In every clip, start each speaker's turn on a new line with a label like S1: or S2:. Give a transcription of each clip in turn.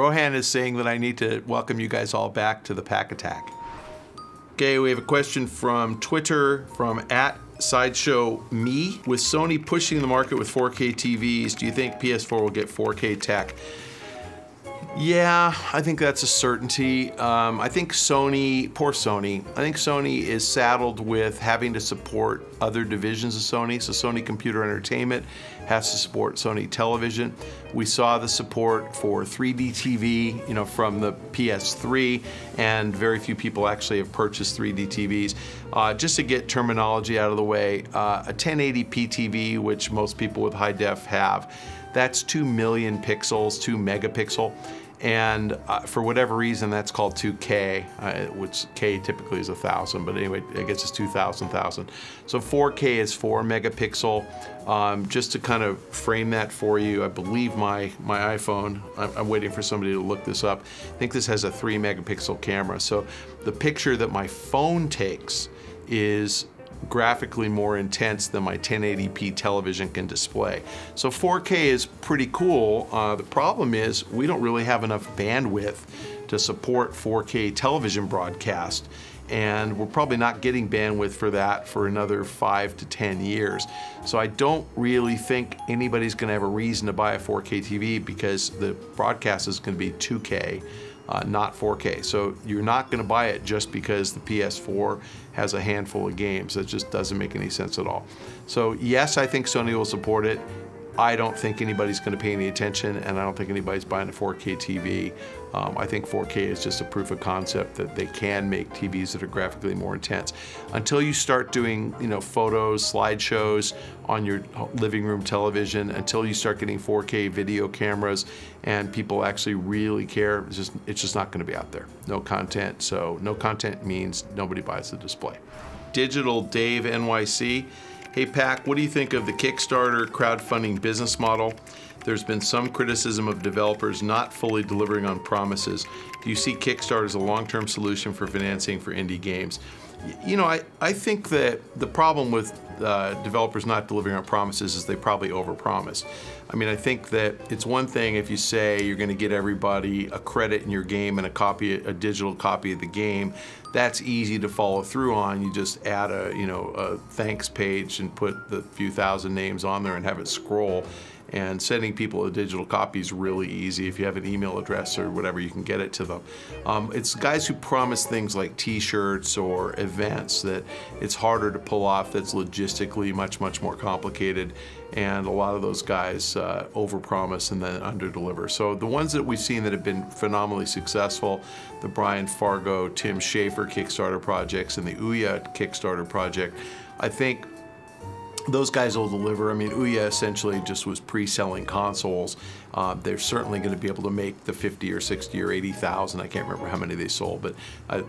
S1: Rohan is saying that I need to welcome you guys all back to the Pach-Attack. Okay, we have a question from Twitter from @SideshowMe. With Sony pushing the market with 4K TVs, do you think PS4 will get 4K tech? Yeah, I think that's a certainty. I think Sony, poor Sony, I think Sony is saddled with having to support other divisions of Sony. So Sony Computer Entertainment has to support Sony Television. We saw the support for 3D TV, you know, from the PS3, and very few people actually have purchased 3D TVs. Just to get terminology out of the way, a 1080p TV, which most people with high def have, that's 2 million pixels, 2 megapixel. And for whatever reason, that's called 2K, which K typically is 1,000, but anyway, I guess it's 2,000. So 4K is 4 megapixel. Just to kind of frame that for you, I believe my iPhone, I'm waiting for somebody to look this up, I think this has a 3 megapixel camera. So the picture that my phone takes is graphically more intense than my 1080p television can display. So 4K is pretty cool. The problem is we don't really have enough bandwidth to support 4K television broadcast, and we're probably not getting bandwidth for that for another 5 to 10 years. So I don't really think anybody's gonna have a reason to buy a 4K TV because the broadcast is gonna be 2K. Not 4K. So you're not going to buy it just because the PS4 has a handful of games. That just doesn't make any sense at all. So yes, I think Sony will support it. I don't think anybody's going to pay any attention, and I don't think anybody's buying a 4K TV. I think 4K is just a proof of concept that they can make TVs that are graphically more intense. Until you start doing, you know, photos, slideshows on your living room television, until you start getting 4K video cameras, and people actually really care, it's just not going to be out there. No content. So no content means nobody buys the display. Digital Dave NYC. Hey Pac, what do you think of the Kickstarter crowdfunding business model? There's been some criticism of developers not fully delivering on promises. Do you see Kickstarter as a long-term solution for financing for indie games? You know, I think that the problem with developers not delivering on promises is they probably overpromise. I mean, I think that it's one thing if you say you're going to get everybody a credit in your game and a digital copy of the game. That's easy to follow through on. You just add a thanks page and put the few thousand names on there and have it scroll. And sending people a digital copy is really easy. If you have an email address or whatever, you can get it to them. It's guys who promise things like t-shirts or events that it's harder to pull off, that's logistically much more complicated. And a lot of those guys overpromise and then underdeliver. So the ones that we've seen that have been phenomenally successful, the Brian Fargo, Tim Schafer Kickstarter projects and the Ouya Kickstarter project, I think those guys will deliver. I mean, Ouya essentially just was pre-selling consoles. They're certainly going to be able to make the 50 or 60 or 80,000. I can't remember how many they sold, but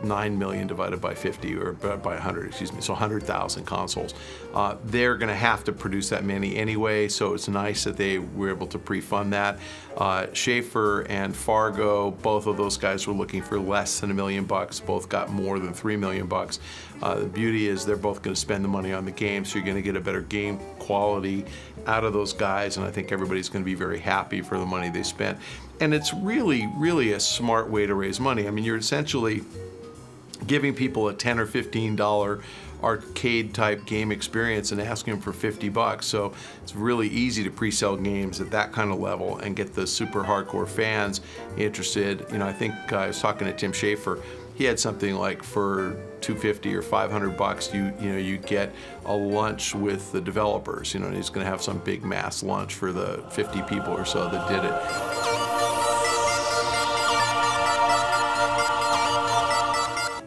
S1: 9 million divided by 50 or by 100, excuse me, so 100,000 consoles. They're going to have to produce that many anyway, so it's nice that they were able to pre-fund that. Schafer and Fargo, both of those guys were looking for less than $1 million. Both got more than $3 million. The beauty is they're both going to spend the money on the game, so you're going to get a better game quality out of those guys, and I think everybody's going to be very happy for the money they spent. And it's really a smart way to raise money. I mean, you're essentially giving people a $10 or $15 arcade type game experience and asking them for 50 bucks. So it's really easy to pre-sell games at that kind of level and get the super hardcore fans interested. You know, I think I was talking to Tim Schafer. He had something like for $250 or $500, you get a lunch with the developers. You know, and he's going to have some big mass lunch for the 50 people or so that did it.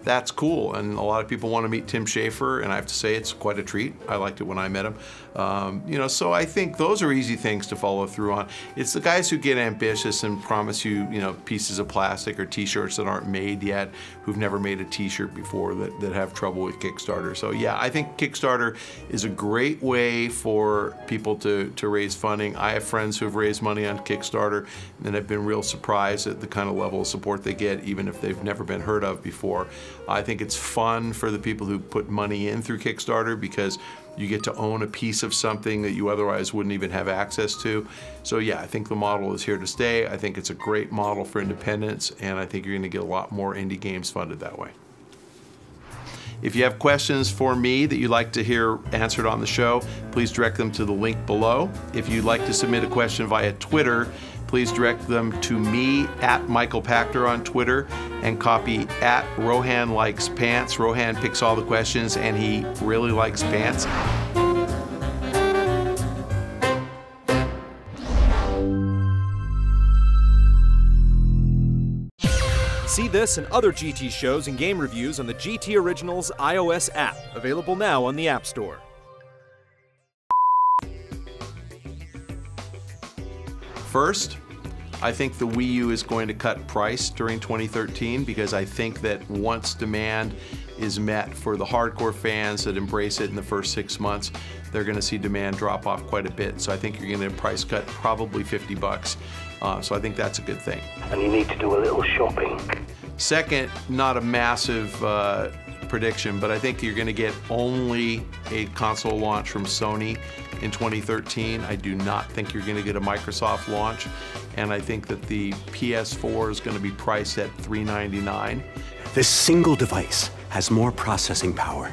S1: That's cool, and a lot of people want to meet Tim Schafer, and I have to say it's quite a treat. I liked it when I met him. You know, so I think those are easy things to follow through on. It's the guys who get ambitious and promise you, pieces of plastic or t-shirts that aren't made yet, who've never made a t-shirt before, that have trouble with Kickstarter. So yeah, I think Kickstarter is a great way for people to raise funding. I have friends who have raised money on Kickstarter and have been real surprised at the kind of level of support they get, even if they've never been heard of before. I think it's fun for the people who put money in through Kickstarter because you get to own a piece of something that you otherwise wouldn't even have access to. So yeah, I think the model is here to stay. I think it's a great model for independence, and I think you're gonna get a lot more indie games funded that way. If you have questions for me that you'd like to hear answered on the show, please direct them to the link below. If you'd like to submit a question via Twitter, please direct them to me at Michael Pachter on Twitter and copy at Rohan Likes Pants. Rohan picks all the questions and he really likes pants.
S2: See this and other GT shows and game reviews on the GT Originals iOS app, available now on the App Store.
S1: First, I think the Wii U is going to cut price during 2013 because I think that once demand is met for the hardcore fans that embrace it in the first 6 months, they're going to see demand drop off quite a bit. So I think you're going to price cut probably $50. So I think that's a good thing.
S3: And you need to do a little shopping.
S1: Second, not a massive prediction, but I think you're going to get only a console launch from Sony in 2013. I do not think you're going to get a Microsoft launch, and I think that the PS4 is going to be priced at $399.
S4: This single device has more processing power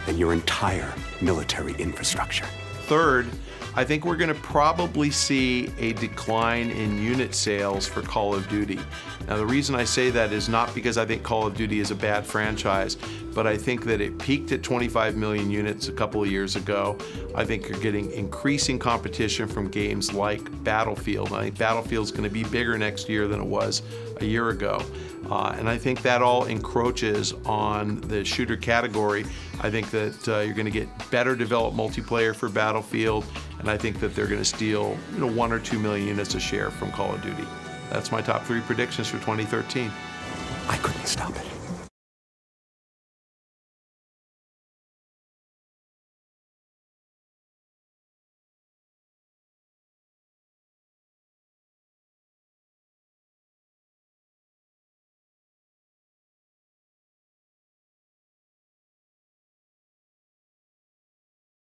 S4: than your entire military infrastructure.
S1: Third, I think we're going to probably see a decline in unit sales for Call of Duty. Now, the reason I say that is not because I think Call of Duty is a bad franchise, but I think that it peaked at 25 million units a couple of years ago. I think you're getting increasing competition from games like Battlefield. I think Battlefield's going to be bigger next year than it was a year ago. And I think that all encroaches on the shooter category. I think that you're going to get better developed multiplayer for Battlefield, and I think that they're going to steal 1 or 2 million units a share from Call of Duty. That's my top 3 predictions for 2013.
S4: I couldn't stop it.